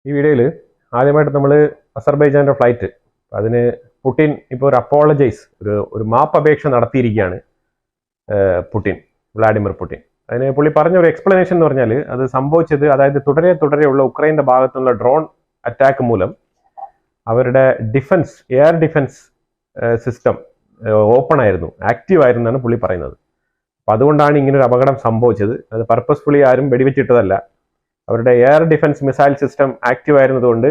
ഈ വീഡിയോയിൽ ആദ്യമായിട്ട് നമ്മൾ അസർബൈജാൻ്റെ ഫ്ലൈറ്റ് അതിന് പുടിൻ ഇപ്പോൾ ഒരു അപ്പോളജൈസ് ഒരു മാപ്പ് അപേക്ഷ നടത്തിയിരിക്കുകയാണ്. വ്ളാഡിമിർ പുടിൻ അതിന് പുള്ളി പറഞ്ഞ ഒരു എക്സ്പ്ലനേഷൻ എന്ന് പറഞ്ഞാൽ അത് സംഭവിച്ചത്, അതായത് തുടരെയുള്ള ഉക്രൈൻ്റെ ഭാഗത്തുള്ള ഡ്രോൺ അറ്റാക്ക് മൂലം അവരുടെ എയർ ഡിഫൻസ് സിസ്റ്റം ഓപ്പൺ ആയിരുന്നു, ആക്റ്റീവ് ആയിരുന്നു എന്നാണ് പുള്ളി പറയുന്നത്. അപ്പം അതുകൊണ്ടാണ് ഇങ്ങനൊരു അപകടം സംഭവിച്ചത്. അത് പർപ്പസ്ഫുള്ളി ആരും വെടിവെച്ചിട്ടതല്ല. അവരുടെ air defence missile system active ആയിരുന്നതുകൊണ്ട്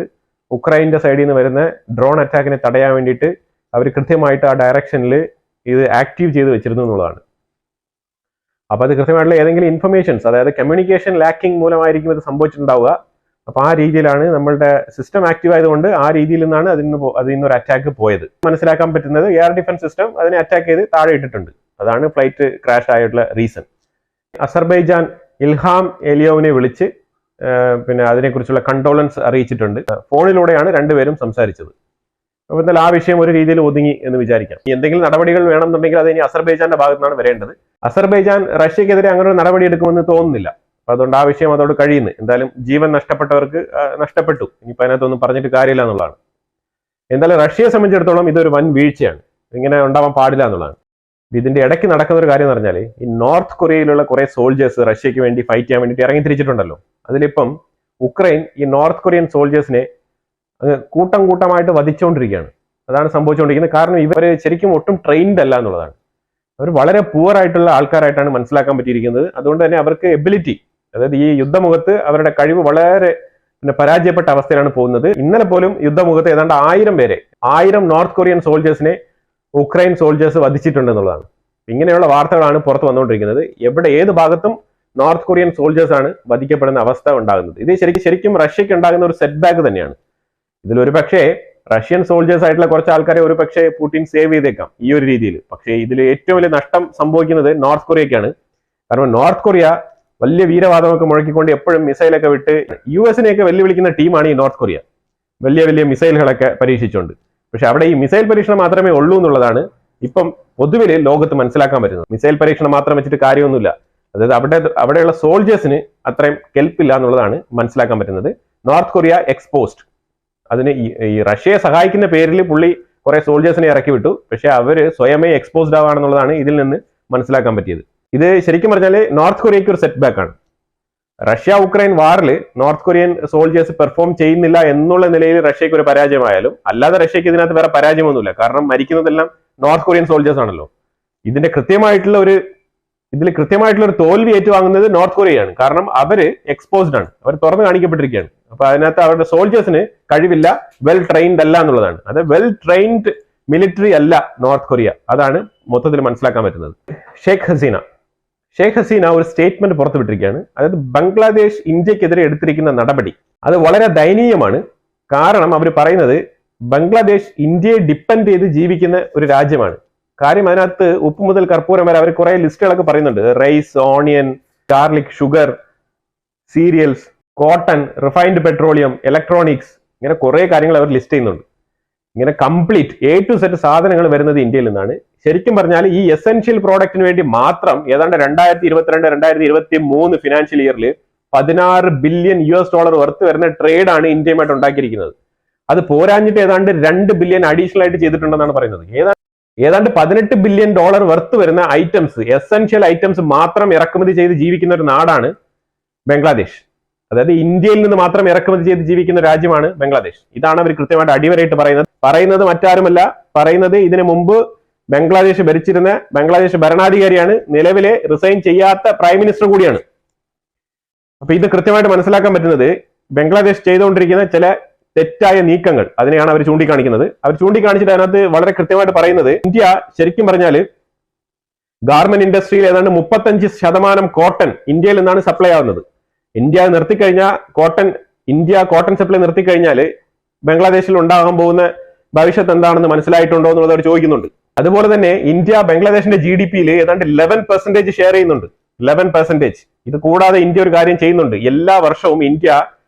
ഉക്രൈൻ്റെ സൈഡിൽ നിന്ന് വരുന്ന ഡ്രോൺ അറ്റാക്കിനെ തടയാൻ വേണ്ടിയിട്ട് അവർ കൃത്യമായിട്ട് ആ ഡയറക്ഷനിൽ ഇത് ആക്റ്റീവ് ചെയ്ത് വെച്ചിരുന്നു എന്നുള്ളതാണ്. അപ്പോൾ അത് കൃത്യമായിട്ടുള്ള ഏതെങ്കിലും ഇൻഫർമേഷൻസ്, അതായത് കമ്മ്യൂണിക്കേഷൻ ലാക്കിംഗ് മൂലമായിരിക്കും ഇത് സംഭവിച്ചിട്ടുണ്ടാവുക. അപ്പോൾ ആ രീതിയിലാണ് നമ്മളുടെ സിസ്റ്റം ആക്റ്റീവ് ആയതുകൊണ്ട് ആ രീതിയിൽ നിന്നാണ് അതിൽ നിന്നൊരു അറ്റാക്ക് പോയത്. മനസ്സിലാക്കാൻ പറ്റുന്നത് എയർ ഡിഫൻസ് സിസ്റ്റം അതിനെ അറ്റാക്ക് ചെയ്ത് താഴെ ഇട്ടിട്ടുണ്ട്. അതാണ് ഫ്ലൈറ്റ് ക്രാഷ് ആയിട്ടുള്ള റീസൺ. അസർബൈജാൻ ഇൽഹാം എലിയോവിനെ വിളിച്ച് പിന്നെ അതിനെക്കുറിച്ചുള്ള കണ്ടോളൻസ് അറിയിച്ചിട്ടുണ്ട്. ഫോണിലൂടെയാണ് രണ്ടുപേരും സംസാരിച്ചത്. അപ്പോൾ എന്തായാലും ആ വിഷയം ഒരു രീതിയിൽ ഒതുങ്ങി എന്ന് വിചാരിക്കാം. എന്തെങ്കിലും നടപടികൾ വേണമെന്നുണ്ടെങ്കിൽ അത് ഇനി അസർബൈജാന്റെ ഭാഗത്താണ് വരേണ്ടത്. അസർബൈജാൻ റഷ്യക്കെതിരെ അങ്ങനെ ഒരു നടപടി എടുക്കുമെന്ന് തോന്നുന്നില്ല. അപ്പോൾ അതുകൊണ്ട് ആ വിഷയം അതോട് കഴിയുന്നു. എന്തായാലും ജീവൻ നഷ്ടപ്പെട്ടവർക്ക് നഷ്ടപ്പെട്ടു, ഇനിയിപ്പോൾ അതിനകത്തൊന്നും പറഞ്ഞിട്ട് കാര്യമില്ല എന്നുള്ളതാണ്. എന്തായാലും റഷ്യയെ സംബന്ധിച്ചിടത്തോളം ഇതൊരു വൻ വീഴ്ചയാണ്, ഇങ്ങനെ ഉണ്ടാവാൻ പാടില്ല എന്നുള്ളതാണ്. ഇതിന്റെ ഇടയ്ക്ക് നടക്കുന്ന ഒരു കാര്യം എന്ന് പറഞ്ഞാൽ, ഈ നോർത്ത് കൊറിയയിലുള്ള കുറെ സോൾജേഴ്സ് റഷ്യക്ക് വേണ്ടി ഫൈറ്റ് ചെയ്യാൻ വേണ്ടിയിട്ട് ഇറങ്ങി തിരിച്ചിട്ടുണ്ടല്ലോ. അതിലിപ്പം ഉക്രൈൻ ഈ നോർത്ത് കൊറിയൻ സോൾജേഴ്സിനെ കൂട്ടം കൂട്ടമായിട്ട് വധിച്ചുകൊണ്ടിരിക്കുകയാണ്. അതാണ് സംഭവിച്ചുകൊണ്ടിരിക്കുന്നത്. കാരണം ഇവർ ശരിക്കും ഒട്ടും ട്രെയിൻഡ് അല്ല എന്നുള്ളതാണ്. അവർ വളരെ പുവർ ആയിട്ടുള്ള ആൾക്കാരായിട്ടാണ് മനസ്സിലാക്കാൻ പറ്റിയിരിക്കുന്നത്. അതുകൊണ്ട് തന്നെ അവർക്ക് എബിലിറ്റി, അതായത് ഈ യുദ്ധമുഖത്ത് അവരുടെ കഴിവ് വളരെ പരാജയപ്പെട്ട അവസ്ഥയിലാണ് പോകുന്നത്. ഇന്നലെ പോലും യുദ്ധമുഖത്ത് ഏതാണ്ട് 1000 നോർത്ത് കൊറിയൻ സോൾജേഴ്സിനെ ഉക്രൈൻ സോൾജേഴ്സ് വധിച്ചിട്ടുണ്ട് എന്നുള്ളതാണ്. ഇങ്ങനെയുള്ള വാർത്തകളാണ് പുറത്ത് വന്നുകൊണ്ടിരിക്കുന്നത്. ഏത് ഭാഗത്തും നോർത്ത് കൊറിയൻ സോൾജേഴ്സ് ആണ് വധിക്കപ്പെടുന്ന അവസ്ഥ ഉണ്ടാകുന്നത്. ഇത് ശരിക്കും റഷ്യക്ക് ഉണ്ടാകുന്ന ഒരു സെറ്റ് ബാക്ക് തന്നെയാണ്. ഇതിലൊരു പക്ഷേ റഷ്യൻ സോൾജേഴ്സ് ആയിട്ടുള്ള കുറച്ച് ആൾക്കാരെ ഒരു പക്ഷേ പുടിൻ സേവ് ചെയ്തേക്കാം ഈ ഒരു രീതിയിൽ. പക്ഷേ ഇതിൽ ഏറ്റവും വലിയ നഷ്ടം സംഭവിക്കുന്നത് നോർത്ത് കൊറിയക്കാണ്. കാരണം നോർത്ത് കൊറിയ വലിയ വീരവാദമൊക്കെ മുഴക്കിക്കൊണ്ട് എപ്പോഴും മിസൈലൊക്കെ വിട്ട് US-നെയൊക്കെ വെല്ലുവിളിക്കുന്ന ടീമാണ് ഈ നോർത്ത് കൊറിയ, വലിയ മിസൈലുകളൊക്കെ പരീക്ഷിച്ചുകൊണ്ട്. പക്ഷെ അവിടെ ഈ മിസൈൽ പരീക്ഷണം മാത്രമേ ഉള്ളൂ എന്നുള്ളതാണ് ഇപ്പം പൊതുവിൽ ലോകത്ത് മനസ്സിലാക്കാൻ പറ്റുന്നത്. മിസൈൽ പരീക്ഷണം മാത്രം വെച്ചിട്ട് കാര്യമൊന്നുമില്ല. അതായത് അവിടെയുള്ള സോൾജേഴ്സിന് അത്രയും കെൽപ്പില്ല എന്നുള്ളതാണ് മനസ്സിലാക്കാൻ പറ്റുന്നത്. North Korea exposed. അതിന് ഈ റഷ്യയെ സഹായിക്കുന്ന പേരിൽ പുള്ളി കുറെ സോൾജേഴ്സിനെ ഇറക്കി വിട്ടു. പക്ഷെ അവര് സ്വയമേ എക്സ്പോസ്ഡ് ആവാണെന്നുള്ളതാണ് ഇതിൽ നിന്ന് മനസ്സിലാക്കാൻ പറ്റിയത്. ഇത് ശരിക്കും പറഞ്ഞാൽ നോർത്ത് കൊറിയയ്ക്ക് ഒരു സെറ്റ് ബാക്ക് ആണ്. റഷ്യ ഉക്രൈൻ വാറിൽ നോർത്ത് കൊറിയൻ സോൾജേഴ്സ് പെർഫോം ചെയ്യുന്നില്ല എന്നുള്ള നിലയിൽ റഷ്യക്ക് ഒരു പരാജയമായാലും, അല്ലാതെ റഷ്യക്ക് ഇതിനകത്ത് വേറെ പരാജയമൊന്നുമില്ല. കാരണം മരിക്കുന്നതെല്ലാം നോർത്ത് കൊറിയൻ സോൾജേഴ്സ് ആണല്ലോ. ഇതിൽ കൃത്യമായിട്ടുള്ള ഒരു തോൽവി ഏറ്റുവാങ്ങുന്നത് നോർത്ത് കൊറിയയാണ്. കാരണം അവര് എക്സ്പോസ്ഡ് ആണ്, അവർ തുറന്നു കാണിക്കപ്പെട്ടിരിക്കുകയാണ്. അപ്പൊ അതിനകത്ത് അവരുടെ സോൾജേഴ്സിന് കഴിവില്ല, വെൽ ട്രെയിൻഡ് അല്ല എന്നുള്ളതാണ്. അത് വെൽ ട്രെയിൻഡ് മിലിറ്ററി അല്ല നോർത്ത് കൊറിയ. അതാണ് മൊത്തത്തിൽ മനസ്സിലാക്കാൻ പറ്റുന്നത്. ഷെയ്ഖ് ഹസീന ഒരു സ്റ്റേറ്റ്മെന്റ് പുറത്തുവിട്ടിരിക്കുകയാണ്. അതായത് ബംഗ്ലാദേശ് ഇന്ത്യക്കെതിരെ എടുത്തിരിക്കുന്ന നടപടി അത് വളരെ ദയനീയമാണ്. കാരണം അവർ പറയുന്നത് ബംഗ്ലാദേശ് ഇന്ത്യയെ ഡിപ്പെൻഡ് ചെയ്ത് ജീവിക്കുന്ന ഒരു രാജ്യമാണ്. കാര്യം അതിനകത്ത് ഉപ്പ് മുതൽ കർപ്പൂരം വരെ അവർ കുറെ ലിസ്റ്റുകളൊക്കെ പറയുന്നുണ്ട്. Rice, onion, garlic, sugar, cereals, cotton, refined petroleum, electronics, ഇങ്ങനെ കുറെ കാര്യങ്ങൾ അവർ ലിസ്റ്റ് ചെയ്യുന്നുണ്ട്. ഇങ്ങനെ കംപ്ലീറ്റ് A to Z സാധനങ്ങൾ വരുന്നത് ഇന്ത്യയിൽ നിന്നാണ്. ശരിക്കും പറഞ്ഞാൽ ഈ എസെൻഷ്യൽ പ്രോഡക്റ്റിന് വേണ്ടി മാത്രം ഏതാണ്ട് 2022-2023 ഫിനാൻഷ്യൽ ഇയറിൽ $16 ബില്യൺ വർത്ത് വരുന്ന ട്രേഡാണ് ഇന്ത്യയുമായിട്ട് ഉണ്ടാക്കിയിരിക്കുന്നത്. അത് പോരാഞ്ഞിട്ട് ഏതാണ്ട് $2 ബില്യൺ അഡീഷണൽ ആയിട്ട് ചെയ്തിട്ടുണ്ടെന്നാണ് പറയുന്നത്. ഏതാണ്ട് $18 ബില്യൺ വർത്ത് വരുന്ന ഐറ്റംസ്, എസെൻഷ്യൽ ഐറ്റംസ് മാത്രം ഇറക്കുമതി ചെയ്ത് ജീവിക്കുന്ന ഒരു നാടാണ് ബംഗ്ലാദേശ്. അതായത് ഇന്ത്യയിൽ നിന്ന് മാത്രം ഇറക്കുമതി ചെയ്ത് ജീവിക്കുന്ന രാജ്യമാണ് ബംഗ്ലാദേശ്. ഇതാണ് അവർ കൃത്യമായിട്ട് അടിവരയിട്ട് പറയുന്നത് മറ്റാരുമല്ല, പറയുന്നത് ഇതിനു മുമ്പ് ബംഗ്ലാദേശ് ഭരിച്ചിരുന്ന ബംഗ്ലാദേശ് ഭരണാധികാരിയാണ്, നിലവിലെ റിസൈൻ ചെയ്യാത്ത പ്രൈം മിനിസ്റ്റർ കൂടിയാണ്. അപ്പൊ ഇത് കൃത്യമായിട്ട് മനസ്സിലാക്കാൻ പറ്റുന്നത് ബംഗ്ലാദേശ് ചെയ്തുകൊണ്ടിരിക്കുന്ന ചില തെറ്റായ നീക്കങ്ങൾ അതിനെയാണ് അവർ ചൂണ്ടിക്കാണിക്കുന്നത്. അവർ ചൂണ്ടിക്കാണിച്ചിട്ട് അതിനകത്ത് വളരെ കൃത്യമായിട്ട് പറയുന്നത്, ഇന്ത്യ ശരിക്കും പറഞ്ഞാൽ ഗാർമെന്റ് ഇൻഡസ്ട്രിയിൽ ഏതാണ്ട് 35% കോട്ടൺ ഇന്ത്യയിൽ നിന്നാണ് സപ്ലൈ ആവുന്നത്. ഇന്ത്യ നിർത്തിക്കഴിഞ്ഞാൽ കോട്ടൺ സപ്ലൈ നിർത്തിക്കഴിഞ്ഞാൽ ബംഗ്ലാദേശിൽ ഉണ്ടാകാൻ പോകുന്ന ഭവിഷ്യത്ത് എന്താണെന്ന് മനസ്സിലായിട്ടുണ്ടോ എന്നുള്ളത് അവർ ചോദിക്കുന്നുണ്ട്. അതുപോലെ തന്നെ ഇന്ത്യ ബംഗ്ലാദേശിന്റെ GDP-യിൽ ഏതാണ്ട് 11% ഷെയർ ചെയ്യുന്നുണ്ട്. 11%. ഇത് കൂടാതെ ഇന്ത്യ ഒരു കാര്യം ചെയ്യുന്നുണ്ട്. എല്ലാ വർഷവും ഇന്ത്യ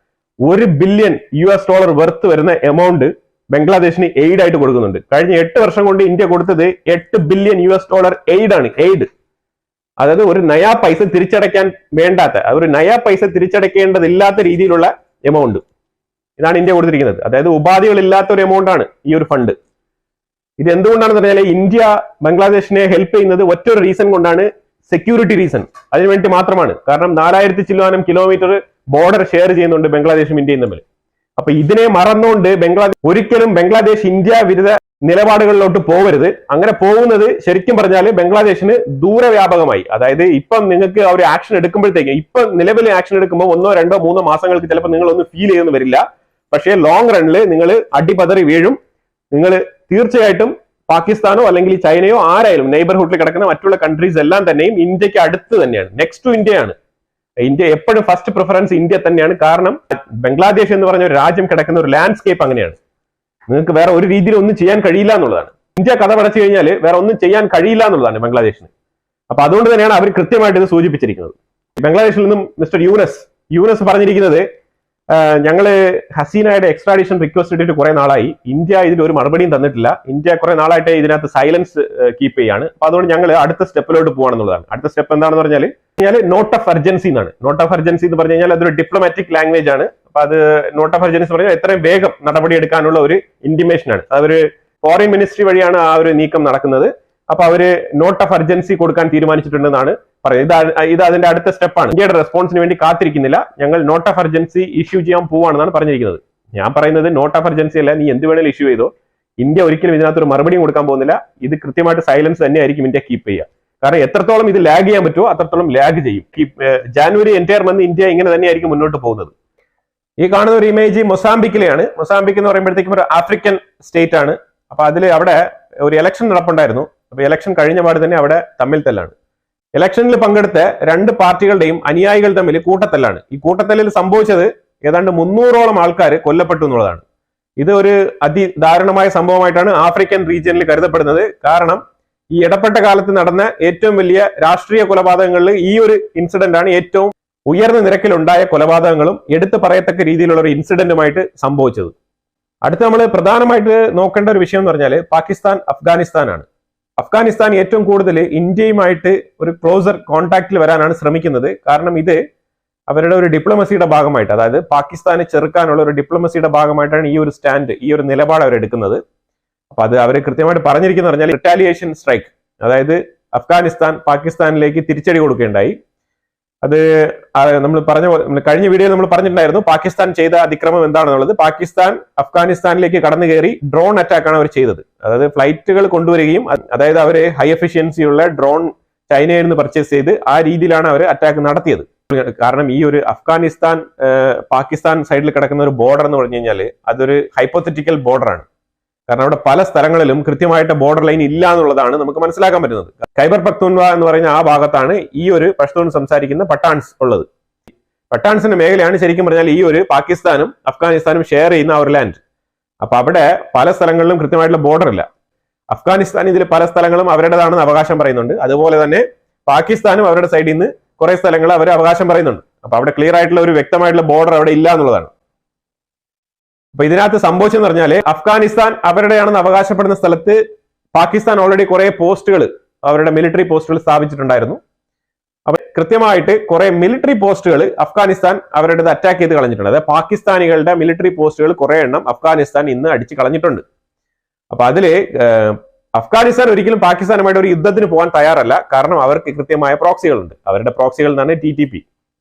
$1 ബില്യൺ വർത്ത് വരുന്ന എമൗണ്ട് ബംഗ്ലാദേശിന് എയ്ഡ് ആയിട്ട് കൊടുക്കുന്നുണ്ട്. കഴിഞ്ഞ 8 വർഷം കൊണ്ട് ഇന്ത്യ കൊടുത്തത് $8 ബില്യൺ എയ്ഡ് ആണ്. അതായത് ഒരു നയാ പൈസ തിരിച്ചടയ്ക്കാൻ വേണ്ടാത്ത, ഒരു നയാ പൈസ തിരിച്ചടയ്ക്കേണ്ടതില്ലാത്ത രീതിയിലുള്ള എമൗണ്ട്. ഇതാണ് ഇന്ത്യ കൊടുത്തിരിക്കുന്നത്. അതായത് ഉപാധികളില്ലാത്ത ഒരു എമൗണ്ട് ആണ് ഈ ഒരു ഫണ്ട്. ഇത് എന്തുകൊണ്ടാണെന്ന് പറഞ്ഞാൽ ഇന്ത്യ ബംഗ്ലാദേശിനെ ഹെൽപ്പ് ചെയ്യുന്നത് ഒറ്റൊരു റീസൺ കൊണ്ടാണ്, സെക്യൂരിറ്റി റീസൺ. അതിനുവേണ്ടി മാത്രമാണ്. കാരണം 4000 ചില്ലുവാനം കിലോമീറ്റർ ബോർഡർ ഷെയർ ചെയ്യുന്നുണ്ട് ബംഗ്ലാദേശും ഇന്ത്യയും തമ്മിൽ. അപ്പൊ ഇതിനെ മറന്നുകൊണ്ട് ഒരിക്കലും ബംഗ്ലാദേശ് ഇന്ത്യ വിരുദ്ധ നിലപാടുകളിലോട്ട് പോകരുത്. അങ്ങനെ പോകുന്നത് ശരിക്കും പറഞ്ഞാൽ ബംഗ്ലാദേശിന് ദൂരവ്യാപകമായി. അതായത് ഇപ്പം നിങ്ങൾക്ക് ആ ഒരു ആക്ഷൻ എടുക്കുമ്പോഴത്തേക്ക്, ഇപ്പൊ നിലവിൽ ആക്ഷൻ എടുക്കുമ്പോൾ 1, 2, 3 മാസങ്ങൾക്ക് ചിലപ്പോൾ നിങ്ങളൊന്നും ഫീൽ ചെയ്യുന്നു വരില്ല. പക്ഷേ ലോങ് റണ്ണിൽ നിങ്ങൾ അടിപതറി വീഴും. നിങ്ങൾ തീർച്ചയായിട്ടും പാകിസ്ഥാനോ അല്ലെങ്കിൽ ചൈനയോ ആരായാലും നെയ്ബർഹുഡിൽ കിടക്കുന്ന മറ്റുള്ള കൺട്രീസ് എല്ലാം തന്നെയും ഇന്ത്യക്ക് അടുത്ത് തന്നെയാണ്, നെക്സ്റ്റ് ടു ഇന്ത്യയാണ്. ഇന്ത്യ എപ്പോഴും ഫസ്റ്റ് പ്രിഫറൻസ് ഇന്ത്യ തന്നെയാണ്. കാരണം ബംഗ്ലാദേശ് എന്ന് പറഞ്ഞ ഒരു രാജ്യം കിടക്കുന്ന ഒരു ലാൻഡ്സ്കേപ്പ് അങ്ങനെയാണ്. നിങ്ങൾക്ക് വേറെ ഒരു രീതിയിൽ ഒന്നും ചെയ്യാൻ കഴിയില്ല എന്നുള്ളതാണ്. ഇന്ത്യ കഥ പടച്ചു കഴിഞ്ഞാൽ വേറെ ഒന്നും ചെയ്യാൻ കഴിയില്ല എന്നുള്ളതാണ് ബംഗ്ലാദേശിന്. അപ്പൊ അതുകൊണ്ട് തന്നെയാണ് അവർ കൃത്യമായിട്ട് ഇത് സൂചിപ്പിച്ചിരിക്കുന്നത്. ബംഗ്ലാദേശിൽ നിന്നും മിസ്റ്റർ യൂനസ് പറഞ്ഞിരിക്കുന്നത്, ഞങ്ങള് ഹസീനയുടെ എക്സ്ട്രാഡിഷൻ റിക്വസ്റ്റ് ഇട്ടിട്ട് കുറെ നാളായി, ഇന്ത്യ ഇതിൽ ഒരു മറുപടിയും തന്നിട്ടില്ല. ഇന്ത്യ കുറെ നാളായിട്ട് ഇതിനകത്ത് സൈലൻസ് കീപ്പ് ചെയ്യാണ്. അപ്പൊ അതുകൊണ്ട് ഞങ്ങൾ അടുത്ത സ്റ്റെപ്പിലോട്ട് പോവാണെന്നുള്ളതാണ്. അടുത്ത സ്റ്റെപ്പ് എന്താണെന്ന് പറഞ്ഞാൽ നോട്ട് ഓഫ് അർജൻസി എന്നാണ്. നോട്ട് ഓഫ് അർജൻസി എന്ന് പറഞ്ഞു കഴിഞ്ഞാൽ അതൊരു ഡിപ്ലോമാറ്റിക് ലാംഗ്വേജ് ആണ്. അപ്പൊ അത് നോട്ട് ഓഫ് അർജൻസി പറഞ്ഞാൽ എത്രയും വേഗം നടപടി എടുക്കാനുള്ള ഒരു ഇന്റിമേഷൻ ആണ്. അതൊരു ഫോറിൻ മിനിസ്ട്രി വഴിയാണ് ആ ഒരു നീക്കം നടക്കുന്നത്. അപ്പൊ അവര് നോട്ട് ഓഫ് അർജൻസി കൊടുക്കാൻ തീരുമാനിച്ചിട്ടുണ്ടെന്നാണ് പറയുന്നത്. ഇത് അതിന്റെ അടുത്ത സ്റ്റെപ്പാണ്. ഇന്ത്യയുടെ റെസ്പോൺസിന് വേണ്ടി കാത്തിരിക്കുന്നില്ല, ഞങ്ങൾ നോട്ട് ഓഫ് അർജൻസി ഇഷ്യൂ ചെയ്യാൻ പോവാണെന്നാണ് പറഞ്ഞിരിക്കുന്നത്. ഞാൻ പറയുന്നത് നോട്ട് ഓഫ് അർജൻസി അല്ല, നീ എന്ത് വേണേലും ഇഷ്യൂ ചെയ്തോ, ഇന്ത്യ ഒരിക്കലും ഇതിനകത്തൊരു മറുപടിയും കൊടുക്കാൻ പോകുന്നില്ല. ഇത് കൃത്യമായിട്ട് സൈലൻസ് തന്നെയായിരിക്കും ഇന്ത്യ കീപ്പ് ചെയ്യുക. കാരണം എത്രത്തോളം ഇത് ലാഗ് ചെയ്യാൻ പറ്റുമോ അത്രത്തോളം ലാഗ് ചെയ്യും. ജാനുവരി എൻറ്റയർ മന്ത് ഇന്ത്യ ഇങ്ങനെ തന്നെയായിരിക്കും മുന്നോട്ട് പോകുന്നത്. ഈ കാണുന്ന ഒരു ഇമേജ് മൊസാംബിക്കിലെയാണ്. മൊസാംബിക് എന്ന് പറയുമ്പോഴത്തേക്കും ഒരു ആഫ്രിക്കൻ സ്റ്റേറ്റ് ആണ്. അപ്പൊ അതിൽ അവിടെ ഒരു ഇലക്ഷൻ നടപ്പുണ്ടായിരുന്നു. അപ്പൊ ഇലക്ഷൻ കഴിഞ്ഞ പാട് തന്നെ അവിടെ തമ്മിൽ തല്ലാണ്. ഇലക്ഷനിൽ പങ്കെടുത്ത 2 പാർട്ടികളുടെയും അനുയായികൾ തമ്മിൽ കൂട്ടത്തല്ലാണ്. ഈ കൂട്ടത്തല്ലിൽ സംഭവിച്ചത് ഏതാണ്ട് 300ഓളം ആൾക്കാർ കൊല്ലപ്പെട്ടു എന്നുള്ളതാണ്. ഇത് ഒരു അതിദാരുണമായ സംഭവമായിട്ടാണ് ആഫ്രിക്കൻ റീജിയനിൽ കരുതപ്പെടുന്നത്. കാരണം ഈ ഇടപ്പെട്ട കാലത്ത് നടന്ന ഏറ്റവും വലിയ രാഷ്ട്രീയ കൊലപാതകങ്ങളിൽ ഈ ഒരു ഇൻസിഡന്റ് ആണ് ഏറ്റവും ഉയർന്ന നിരക്കിലുണ്ടായ കൊലപാതകങ്ങളും എടുത്തു പറയത്തക്ക രീതിയിലുള്ള ഒരു ഇൻസിഡന്റുമായിട്ട് സംഭവിച്ചത്. അടുത്ത് നമ്മൾ പ്രധാനമായിട്ട് നോക്കേണ്ട ഒരു വിഷയം എന്ന് പറഞ്ഞാൽ പാകിസ്ഥാൻ, അഫ്ഗാനിസ്ഥാൻ ആണ്. അഫ്ഗാനിസ്ഥാൻ ഏറ്റവും കൂടുതൽ ഇന്ത്യയുമായിട്ട് ഒരു ക്ലോസർ കോൺടാക്റ്റിൽ വരാനാണ് ശ്രമിക്കുന്നത്. കാരണം ഇത് അവരുടെ ഒരു ഡിപ്ലോമസിയുടെ ഭാഗമായിട്ട്, അതായത് പാകിസ്ഥാനെ ചെറുക്കാനുള്ള ഒരു ഡിപ്ലോമസിയുടെ ഭാഗമായിട്ടാണ് ഈ ഒരു സ്റ്റാൻഡ്, ഈ ഒരു നിലപാട് അവരെടുക്കുന്നത്. അപ്പൊ അത് അവർ കൃത്യമായിട്ട് പറഞ്ഞിരിക്കുന്ന പറഞ്ഞാൽ റിറ്റാലിയേഷൻ സ്ട്രൈക്ക്, അതായത് അഫ്ഗാനിസ്ഥാൻ പാകിസ്ഥാനിലേക്ക് തിരിച്ചടി കൊടുക്കുകയുണ്ടായി. അത് നമ്മൾ കഴിഞ്ഞ വീഡിയോയിൽ നമ്മൾ പറഞ്ഞിട്ടുണ്ടായിരുന്നു പാകിസ്ഥാൻ ചെയ്ത അതിക്രമം എന്താണെന്നുള്ളത്. പാകിസ്ഥാൻ അഫ്ഗാനിസ്ഥാനിലേക്ക് കടന്നു കയറി ഡ്രോൺ അറ്റാക്കാണ് അവർ ചെയ്തത്. അതായത് ഫ്ലൈറ്റുകൾ കൊണ്ടുവരികയും, അതായത് അവർ ഹൈ എഫിഷ്യൻസി ഉള്ള ഡ്രോൺ ചൈനയിൽ നിന്ന് പർച്ചേസ് ചെയ്ത് ആ രീതിയിലാണ് അവർ അറ്റാക്ക് നടത്തിയത്. കാരണം ഈ ഒരു അഫ്ഗാനിസ്ഥാൻ പാകിസ്ഥാൻ സൈഡിൽ കിടക്കുന്ന ഒരു ബോർഡർ എന്ന് പറഞ്ഞു കഴിഞ്ഞാൽ അതൊരു ഹൈപ്പോത്തറ്റിക്കൽ ബോർഡറാണ്. കാരണം അവിടെ പല സ്ഥലങ്ങളിലും കൃത്യമായിട്ട് ബോർഡർ ലൈൻ ഇല്ല എന്നുള്ളതാണ് നമുക്ക് മനസ്സിലാക്കാൻ പറ്റുന്നത്. ഖൈബർ പഖ്തൂൺവ എന്ന് പറയുന്ന ആ ഭാഗത്താണ് ഈ ഒരു പഷ്തൂൺ സംസാരിക്കുന്ന പട്ടാൻസ് ഉള്ളത്. പട്ടാൻസിന്റെ മേഖലയാണ് ശരിക്കും പറഞ്ഞാൽ ഈ ഒരു പാകിസ്ഥാനും അഫ്ഗാനിസ്ഥാനും ഷെയർ ചെയ്യുന്ന ആ ഒരു ലാൻഡ്. അപ്പൊ അവിടെ പല സ്ഥലങ്ങളിലും കൃത്യമായിട്ടുള്ള ബോർഡർ ഇല്ല. അഫ്ഗാനിസ്ഥാൻ ഇതിൽ പല സ്ഥലങ്ങളും അവരുടേതാണെന്ന് അവകാശം പറയുന്നുണ്ട്. അതുപോലെ തന്നെ പാകിസ്ഥാനും അവരുടെ സൈഡിൽ നിന്ന് കുറെ സ്ഥലങ്ങൾ അവർ അവകാശം പറയുന്നുണ്ട്. അപ്പൊ അവിടെ ക്ലിയർ ആയിട്ടുള്ള ഒരു വ്യക്തമായിട്ടുള്ള ബോർഡർ അവിടെ ഇല്ല എന്നുള്ളതാണ്. അപ്പൊ ഇതിനകത്ത് സംഭവിച്ചെന്ന് പറഞ്ഞാല് അഫ്ഗാനിസ്ഥാൻ അവരുടെയാണെന്ന് അവകാശപ്പെടുന്ന സ്ഥലത്ത് പാകിസ്ഥാൻ ഓൾറെഡി കുറെ പോസ്റ്റുകൾ, അവരുടെ മിലിറ്ററി പോസ്റ്റുകൾ സ്ഥാപിച്ചിട്ടുണ്ടായിരുന്നു. അപ്പൊ കൃത്യമായിട്ട് കുറെ മിലിറ്ററി പോസ്റ്റുകൾ അഫ്ഗാനിസ്ഥാൻ അവരുടേത് അറ്റാക്ക് ചെയ്ത് കളഞ്ഞിട്ടുണ്ട്. അതായത് പാകിസ്ഥാനികളുടെ മിലിറ്ററി പോസ്റ്റുകൾ കുറെ എണ്ണം അഫ്ഗാനിസ്ഥാൻ ഇന്ന് അടിച്ചു കളഞ്ഞിട്ടുണ്ട്. അപ്പൊ അതില് അഫ്ഗാനിസ്ഥാൻ ഒരിക്കലും പാകിസ്ഥാനുമായിട്ട് ഒരു യുദ്ധത്തിന് പോകാൻ തയ്യാറല്ല. കാരണം അവർക്ക് കൃത്യമായ പ്രോക്സികളുണ്ട്. അവരുടെ പ്രോക്സികൾ എന്നാണ് TTP,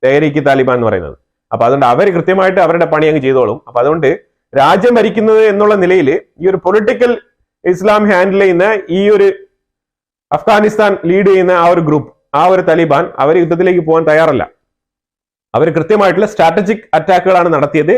തെഹരീക്ക് താലിബാൻ എന്ന് പറയുന്നത്. അപ്പൊ അതുകൊണ്ട് അവർ കൃത്യമായിട്ട് അവരുടെ പണി അങ്ങ് ചെയ്തോളും. അപ്പൊ അതുകൊണ്ട് രാജ്യം ഭരിക്കുന്നത് എന്നുള്ള നിലയിൽ ഈ ഒരു പൊളിറ്റിക്കൽ ഇസ്ലാം ഹാൻഡിൽ ചെയ്യുന്ന ഈ ഒരു അഫ്ഗാനിസ്ഥാൻ ലീഡ് ചെയ്യുന്ന ആ ഒരു ഗ്രൂപ്പ്, ആ ഒരു താലിബാൻ, അവർ യുദ്ധത്തിലേക്ക് പോകാൻ തയ്യാറല്ല. അവർ കൃത്യമായിട്ടുള്ള സ്ട്രാറ്റജിക് അറ്റാക്കുകളാണ് നടത്തിയത്.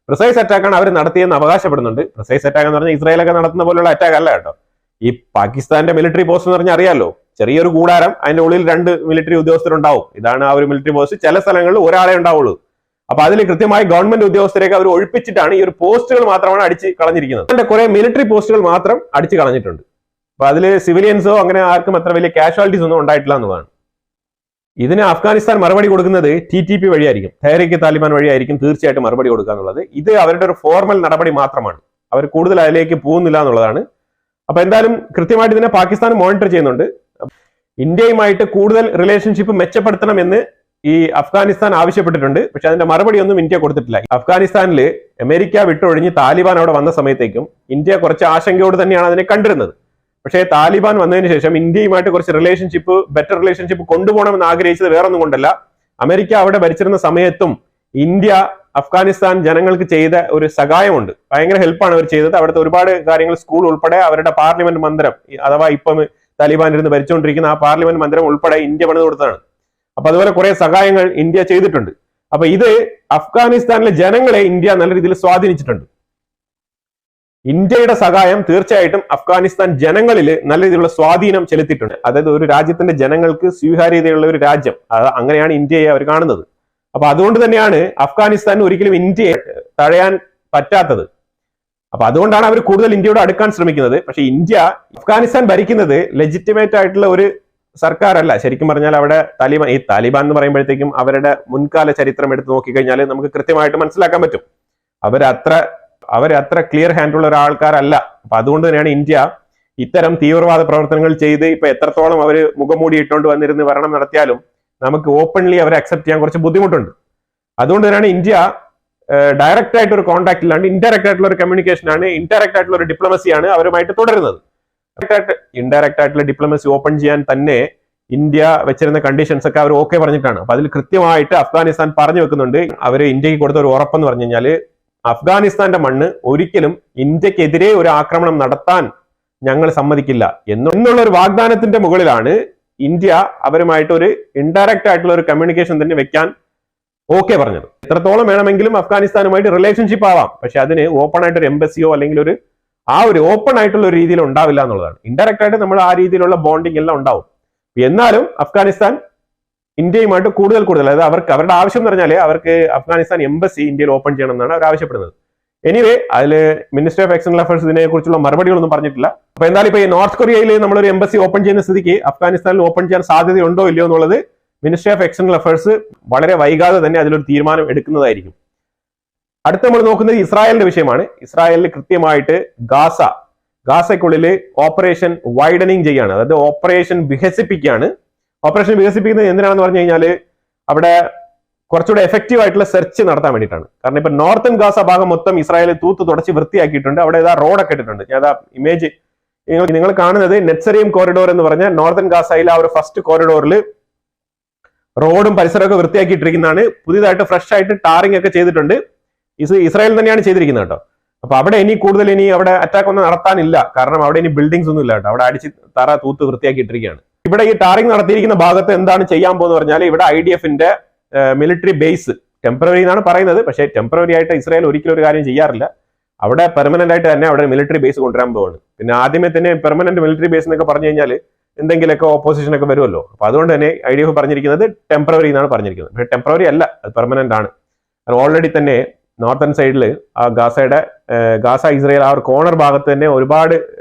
പ്രിസൈസ് അറ്റാക്കാണ് അവർ നടത്തിയെന്ന് അവകാശപ്പെടുന്നുണ്ട്. പ്രിസൈസ് അറ്റാക്ക് എന്ന് പറഞ്ഞാൽ ഇസ്രായേലൊക്കെ നടത്തുന്ന പോലുള്ള അറ്റാക്ക് അല്ല കേട്ടോ. ഈ പാകിസ്ഥാന്റെ മിലിറ്ററി പോസ്റ്റ് എന്ന് പറഞ്ഞാൽ അറിയാലോ, ചെറിയൊരു കൂടാരം, അതിന്റെ ഉള്ളിൽ 2 മിലിറ്ററി ഉദ്യോഗസ്ഥരുണ്ടാവും. ഇതാണ് ആ ഒരു മിലിറ്ററി പോസ്റ്റ്. ചില സ്ഥലങ്ങളിൽ ഒരാളെ ഉണ്ടാവുള്ളൂ. അപ്പൊ അതിൽ കൃത്യമായി ഗവൺമെന്റ് ഉദ്യോഗസ്ഥരെയൊക്കെ അവർ ഒഴിപ്പിച്ചിട്ടാണ് ഈ ഒരു പോസ്റ്റുകൾ മാത്രമാണ് അടിച്ച് കളഞ്ഞിരിക്കുന്നത്. അതിന്റെ കുറെ മിലിറ്ററി പോസ്റ്റുകൾ മാത്രം അടിച്ച് കളഞ്ഞിട്ടുണ്ട്. അപ്പൊ അതിൽ സിവിലിയൻസോ അങ്ങനെ ആർക്കും അത്ര വലിയ കാഷ്വാലിറ്റീസ് ഒന്നും ഉണ്ടായിട്ടില്ല എന്നുള്ളതാണ്. ഇതിന് അഫ്ഗാനിസ്ഥാൻ മറുപടി കൊടുക്കുന്നത് TTP വഴിയായിരിക്കും, തെഹരീക്ക് താലിബാൻ വഴിയായിരിക്കും തീർച്ചയായിട്ടും മറുപടി കൊടുക്കുക എന്നുള്ളത്. ഇത് അവരുടെ ഒരു ഫോർമൽ നടപടി മാത്രമാണ്. അവർ കൂടുതൽ അതിലേക്ക് പോകുന്നില്ല എന്നുള്ളതാണ്. അപ്പൊ എന്തായാലും കൃത്യമായിട്ട് ഇതിനെ പാകിസ്ഥാൻ മോണിറ്റർ ചെയ്യുന്നുണ്ട്. ഇന്ത്യയുമായിട്ട് കൂടുതൽ റിലേഷൻഷിപ്പ് മെച്ചപ്പെടുത്തണമെന്ന് ഈ അഫ്ഗാനിസ്ഥാൻ ആവശ്യപ്പെട്ടിട്ടുണ്ട്. പക്ഷെ അതിന്റെ മറുപടി ഒന്നും ഇന്ത്യ കൊടുത്തിട്ടില്ല. അഫ്ഗാനിസ്ഥാനിൽ അമേരിക്ക വിട്ടൊഴിഞ്ഞ് താലിബാൻ അവിടെ വന്ന സമയത്തേക്കും ഇന്ത്യ കുറച്ച് ആശങ്കയോട് തന്നെയാണ് അതിനെ കണ്ടിരുന്നത്. പക്ഷേ താലിബാൻ വന്നതിന് ശേഷം ഇന്ത്യയുമായിട്ട് കുറച്ച് ബെറ്റർ റിലേഷൻഷിപ്പ് കൊണ്ടുപോകണമെന്ന് ആഗ്രഹിച്ചത് വേറൊന്നും കൊണ്ടല്ല. അമേരിക്ക അവിടെ ഭരിച്ചിരുന്ന സമയത്തും ഇന്ത്യ അഫ്ഗാനിസ്ഥാൻ ജനങ്ങൾക്ക് ചെയ്ത ഒരു സഹായമുണ്ട്. ഭയങ്കര ഹെൽപ്പാണ് അവർ ചെയ്തത്. അവിടുത്തെ ഒരുപാട് കാര്യങ്ങൾ, സ്കൂൾ ഉൾപ്പെടെ അവരുടെ പാർലമെന്റ് മന്ദിരം, അഥവാ ഇപ്പം താലിബാൻ ഇരുന്ന് ഭരിച്ചുകൊണ്ടിരിക്കുന്ന ആ പാർലമെന്റ് മന്ദിരം ഉൾപ്പെടെ ഇന്ത്യ പണിത് കൊടുത്തതാണ്. അപ്പൊ അതുപോലെ കുറെ സഹായങ്ങൾ ഇന്ത്യ ചെയ്തിട്ടുണ്ട്. അപ്പൊ ഇത് അഫ്ഗാനിസ്ഥാനിലെ ജനങ്ങളെ ഇന്ത്യ നല്ല രീതിയിൽ സ്വാധീനിച്ചിട്ടുണ്ട്. ഇന്ത്യയുടെ സഹായം തീർച്ചയായിട്ടും അഫ്ഗാനിസ്ഥാൻ ജനങ്ങളിൽ നല്ല രീതിയിലുള്ള സ്വാധീനം ചെലുത്തിയിട്ടുണ്ട്. അതായത് ഒരു രാജ്യത്തിന്റെ ജനങ്ങൾക്ക് സ്വീകാര്യതയുള്ള ഒരു രാജ്യം, അങ്ങനെയാണ് ഇന്ത്യയെ അവർ കാണുന്നത്. അപ്പൊ അതുകൊണ്ട് തന്നെയാണ് അഫ്ഗാനിസ്ഥാൻ ഒരിക്കലും ഇന്ത്യയെ തഴയാൻ പറ്റാത്തത്. അപ്പൊ അതുകൊണ്ടാണ് അവർ കൂടുതൽ ഇന്ത്യയോട് അടുക്കാൻ ശ്രമിക്കുന്നത്. പക്ഷെ ഇന്ത്യ അഫ്ഗാനിസ്ഥാൻ ഭരിക്കുന്നത് ലെജിറ്റിമേറ്റ് ആയിട്ടുള്ള ഒരു സർക്കാരല്ല. ശരിക്കും പറഞ്ഞാൽ അവിടെ താലിബാൻ എന്ന് പറയുമ്പോഴത്തേക്കും അവരുടെ മുൻകാല ചരിത്രം എടുത്ത് നോക്കിക്കഴിഞ്ഞാൽ നമുക്ക് കൃത്യമായിട്ട് മനസ്സിലാക്കാൻ പറ്റും. അവരത്ര ക്ലിയർ ഹാൻഡുള്ള ഒരാൾക്കാരല്ല. അപ്പൊ അതുകൊണ്ട് തന്നെയാണ് ഇന്ത്യ ഇത്തരം തീവ്രവാദ പ്രവർത്തനങ്ങൾ ചെയ്ത് ഇപ്പൊ എത്രത്തോളം അവർ മുഖംമൂടി ഇട്ടുകൊണ്ട് വന്നിരുന്ന് ഭരണം നടത്തിയാലും നമുക്ക് ഓപ്പൺലി അവരെ അക്സെപ്റ്റ് ചെയ്യാൻ കുറച്ച് ബുദ്ധിമുട്ടുണ്ട്. അതുകൊണ്ട് തന്നെയാണ് ഇന്ത്യ ഡയറക്റ്റ് ആയിട്ട് ഒരു കോൺടാക്ട് ഇല്ലാണ്ട് ഇൻഡയറക്റ്റ് ആയിട്ടുള്ള ഒരു കമ്മ്യൂണിക്കേഷൻ ആണ്, ഇൻഡയറക്റ്റ് ആയിട്ടുള്ള ഒരു ഡിപ്ലോമസിയാണ് അവരുമായിട്ട് തുടരുന്നത്. ഇൻഡയറക്റ്റ് ആയിട്ടുള്ള ഡിപ്ലോമസി ഓപ്പൺ ചെയ്യാൻ തന്നെ ഇന്ത്യ വെച്ചിരുന്ന കണ്ടീഷൻസ് ഒക്കെ അവർ ഓക്കെ പറഞ്ഞിട്ടാണ്. അപ്പൊ അതിൽ കൃത്യമായിട്ട് അഫ്ഗാനിസ്ഥാൻ പറഞ്ഞു വെക്കുന്നുണ്ട്. അവർ ഇന്ത്യക്ക് കൊടുത്ത ഒരു ഉറപ്പെന്ന് പറഞ്ഞു കഴിഞ്ഞാൽ അഫ്ഗാനിസ്ഥാന്റെ മണ്ണ് ഒരിക്കലും ഇന്ത്യക്കെതിരെ ഒരു ആക്രമണം നടത്താൻ ഞങ്ങൾ സമ്മതിക്കില്ല എന്നുള്ള ഒരു വാഗ്ദാനത്തിന്റെ മുകളിലാണ് ഇന്ത്യ അവരുമായിട്ട് ഒരു ഇൻഡയറക്റ്റ് ആയിട്ടുള്ള ഒരു കമ്മ്യൂണിക്കേഷൻ തന്നെ വെക്കാൻ ഓക്കെ പറഞ്ഞത്. എത്രത്തോളം വേണമെങ്കിലും അഫ്ഗാനിസ്ഥാനുമായിട്ട് റിലേഷൻഷിപ്പ് ആവാം, പക്ഷെ അതിന് ഓപ്പൺ ആയിട്ട് ഒരു എംബസിയോ അല്ലെങ്കിൽ ഒരു ഓപ്പൺ ആയിട്ടുള്ള ഒരു രീതിയിൽ ഉണ്ടാവില്ല എന്നുള്ളതാണ്. ഇൻഡയറക്റ്റ് ആയിട്ട് നമ്മൾ ആ രീതിയിലുള്ള ബോണ്ടിങ് എല്ലാം ഉണ്ടാവും. എന്നാലും അഫ്ഗാനിസ്ഥാൻ ഇന്ത്യയുമായിട്ട് കൂടുതൽ അതായത് അവരുടെ ആവശ്യം എന്ന് പറഞ്ഞാൽ അവർക്ക് അഫ്ഗാനിസ്ഥാൻ എംബസി ഇന്ത്യയിൽ ഓപ്പൺ ചെയ്യണം എന്നാണ് അവർ ആവശ്യപ്പെടുന്നത്. എനിവേ അതിൽ മിനിസ്റ്റർ ഓഫ് എക്സ്റ്റേണൽ അഫയേഴ്സ് ഇതിനെ കുറിച്ചുള്ള മറുപടികളൊന്നും പറഞ്ഞിട്ടില്ല. അപ്പൊ എന്തായാലും ഇപ്പൊ ഈ നോർത്ത് കൊറിയയിൽ നമ്മളൊരു എംബസി ഓപ്പൺ ചെയ്യുന്ന സ്ഥിതിക്ക് അഫ്ഗാനിസ്ഥാനിൽ ഓപ്പൺ ചെയ്യാൻ സാധ്യതയുണ്ടോ ഇല്ലയോ എന്നുള്ളത് മിനിസ്ട്രി ഓഫ് എക്സ്റ്റേണൽ അഫയേഴ്സ് വളരെ വൈകാതെ തന്നെ അതിലൊരു തീരുമാനം എടുക്കുന്നതായിരിക്കും. അടുത്ത നമ്മൾ നോക്കുന്നത് ഇസ്രായേലിന്റെ വിഷയമാണ്. ഇസ്രായേലിൽ കൃത്യമായിട്ട് ഗാസയ്ക്കുള്ളിൽ ഓപ്പറേഷൻ വൈഡനിങ് ചെയ്യാണ്, അതായത് ഓപ്പറേഷൻ വികസിപ്പിക്കുകയാണ്. ഓപ്പറേഷൻ വികസിപ്പിക്കുന്നത് എന്തിനാണെന്ന് പറഞ്ഞു കഴിഞ്ഞാൽ അവിടെ കുറച്ചുകൂടെ എഫക്റ്റീവ് ആയിട്ടുള്ള സെർച്ച് നടത്താൻ വേണ്ടിയിട്ടാണ്. കാരണം ഇപ്പൊ നോർത്തൻ ഗാസ ഭാഗം മൊത്തം ഇസ്രായേൽ തുടച്ച് വൃത്തിയാക്കിയിട്ടുണ്ട്. അവിടെ റോഡൊക്കെ ഇട്ടിട്ടുണ്ട്. ഞാൻ ഇമേജ് നിങ്ങൾ കാണുന്നത് നെറ്റ്സറിയം കോറിഡോർ എന്ന് പറഞ്ഞ നോർത്തൻ ഗാസയിലെ ആ ഒരു ഫസ്റ്റ് കോറിഡോറിൽ റോഡും പരിസരമൊക്കെ വൃത്തിയാക്കിയിട്ടിരിക്കുന്നതാണ്. പുതിയതായിട്ട് ഫ്രഷ് ആയിട്ട് ടാറിംഗ് ഒക്കെ ചെയ്തിട്ടുണ്ട്. ഇസ്രായേൽ തന്നെയാണ് ചെയ്തിരിക്കുന്നത് കേട്ടോ. അപ്പൊ അവിടെ ഇനി അവിടെ അറ്റാക്ക് ഒന്നും നടത്താനില്ല. കാരണം അവിടെ ഇനി ബിൽഡിങ്സ് ഒന്നും ഇല്ല കേട്ടോ. അവിടെ അടിച്ച് തൂത്ത് വൃത്തിയാക്കിയിട്ടിരിക്കുകയാണ്. ഇവിടെ ഈ ടാറിംഗ് നടത്തിയിരിക്കുന്ന ഭാഗത്ത് എന്താണ് ചെയ്യാൻ പോകുന്നത് പറഞ്ഞാൽ ഇവിടെ IDFന്റെ മിലിറ്ററി ബേസ് ടെമ്പററി എന്നാണ് പറയുന്നത്. പക്ഷേ ടെമ്പററി ആയിട്ട് ഇസ്രായേൽ ഒരിക്കലും ഒരു കാര്യം ചെയ്യാറില്ല. അവിടെ പെർമനന്റ് ആയിട്ട് തന്നെ അവിടെ മിലിറ്ററി ബേസ് കൊണ്ടുവരാൻ പോവാണ്. പിന്നെ ആദ്യമേ തന്നെ പെർമനന്റ് മിലിറ്ററി ബേസ് എന്നൊക്കെ പറഞ്ഞു കഴിഞ്ഞാൽ എന്തെങ്കിലുമൊക്കെ ഓപ്പോസിഷൻ ഒക്കെ വരുമല്ലോ. അപ്പൊ അതുകൊണ്ട് തന്നെ IDF പറഞ്ഞിരിക്കുന്നത് ടെമ്പററി എന്നാണ് പറഞ്ഞിരിക്കുന്നത്. പക്ഷേ ടെമ്പററി അല്ല, അത് പെർമനന്റ് ആണ്. ഓൾറെഡി തന്നെ നോർത്തൺ സൈഡിൽ ആ ഗാസ ഇസ്രായേൽ ആ ഒരു കോർണർ ഭാഗത്ത് തന്നെ ഒരുപാട്